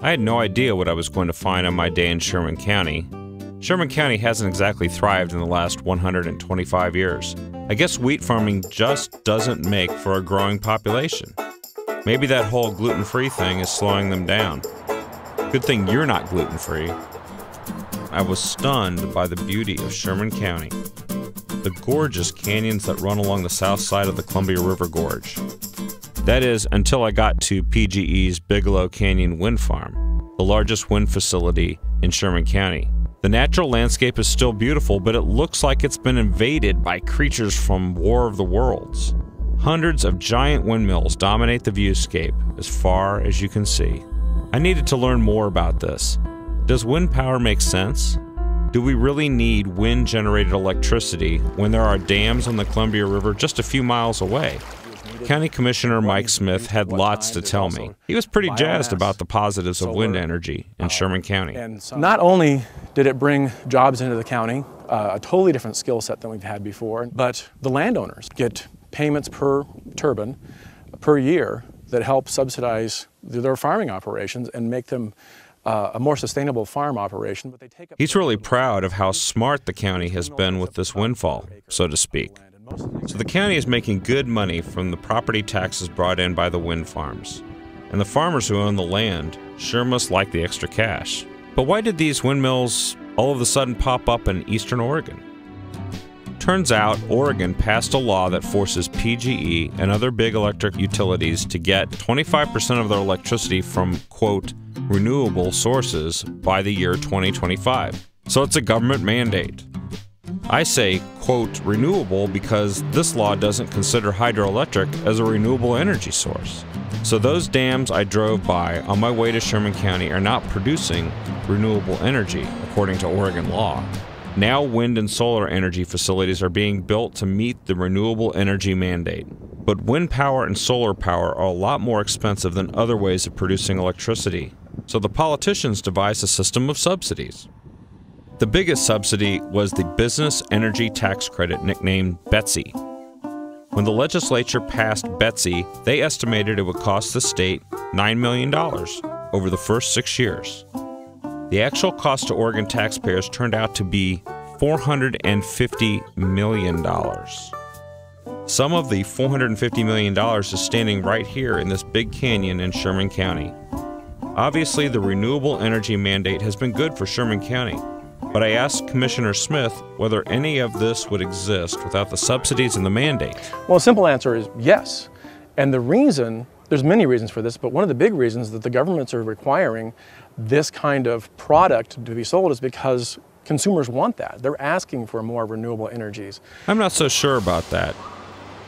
I had no idea what I was going to find on my day in Sherman County. Sherman County hasn't exactly thrived in the last 125 years. I guess wheat farming just doesn't make for a growing population. Maybe that whole gluten-free thing is slowing them down. Good thing you're not gluten-free. I was stunned by the beauty of Sherman County. The gorgeous canyons that run along the south side of the Columbia River Gorge. That is, until I got to PGE's Bigelow Canyon Wind Farm, the largest wind facility in Sherman County. The natural landscape is still beautiful, but it looks like it's been invaded by creatures from War of the Worlds. Hundreds of giant windmills dominate the viewscape as far as you can see. I needed to learn more about this. Does wind power make sense? Do we really need wind-generated electricity when there are dams on the Columbia River just a few miles away? County Commissioner Mike Smith had lots to tell me. He was pretty jazzed about the positives of wind energy in Sherman County. Not only did it bring jobs into the county, a totally different skill set than we've had before, but the landowners get payments per turbine per year that help subsidize their farming operations and make them a more sustainable farm operation. But he's really proud of how smart the county has been with this windfall, so to speak. So the county is making good money from the property taxes brought in by the wind farms. And the farmers who own the land sure must like the extra cash. But why did these windmills all of a sudden pop up in eastern Oregon? Turns out Oregon passed a law that forces PGE and other big electric utilities to get 25% of their electricity from, quote, renewable sources by the year 2025. So it's a government mandate. I say, quote, renewable because this law doesn't consider hydroelectric as a renewable energy source. So those dams I drove by on my way to Sherman County are not producing renewable energy, according to Oregon law. Now wind and solar energy facilities are being built to meet the renewable energy mandate. But wind power and solar power are a lot more expensive than other ways of producing electricity. So the politicians devised a system of subsidies. The biggest subsidy was the Business Energy Tax Credit, nicknamed BETSI. When the legislature passed BETSI, they estimated it would cost the state $9 million over the first 6 years. The actual cost to Oregon taxpayers turned out to be $450 million. Some of the $450 million is standing right here in this big canyon in Sherman County. Obviously, the renewable energy mandate has been good for Sherman County, but I asked Commissioner Smith whether any of this would exist without the subsidies and the mandate. Well, a simple answer is yes. And the reason, there's many reasons for this, but one of the big reasons that the governments are requiring this kind of product to be sold is because consumers want that. They're asking for more renewable energies. I'm not so sure about that.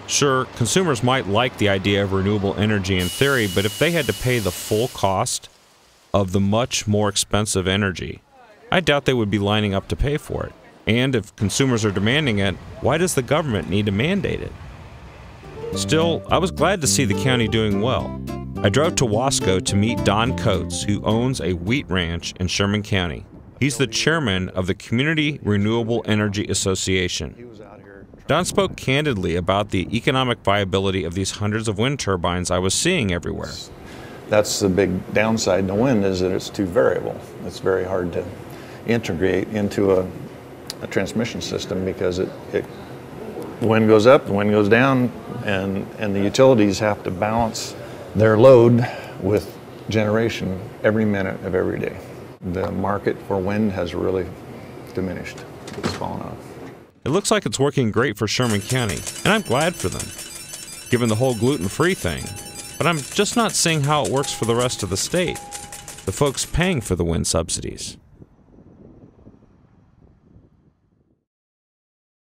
Sure, consumers might like the idea of renewable energy in theory, but if they had to pay the full cost of the much more expensive energy, I doubt they would be lining up to pay for it. And if consumers are demanding it, why does the government need to mandate it? Still, I was glad to see the county doing well. I drove to Wasco to meet Don Coates, who owns a wheat ranch in Sherman County. He's the chairman of the Community Renewable Energy Association. Don spoke candidly about the economic viability of these hundreds of wind turbines I was seeing everywhere. That's the big downside to wind, is that it's too variable. It's very hard to integrate into a transmission system because the wind goes up, the wind goes down, and the utilities have to balance their load with generation every minute of every day. The market for wind has really diminished. It's fallen off. It looks like it's working great for Sherman County, and I'm glad for them, given the whole gluten-free thing. But I'm just not seeing how it works for the rest of the state, the folks paying for the wind subsidies.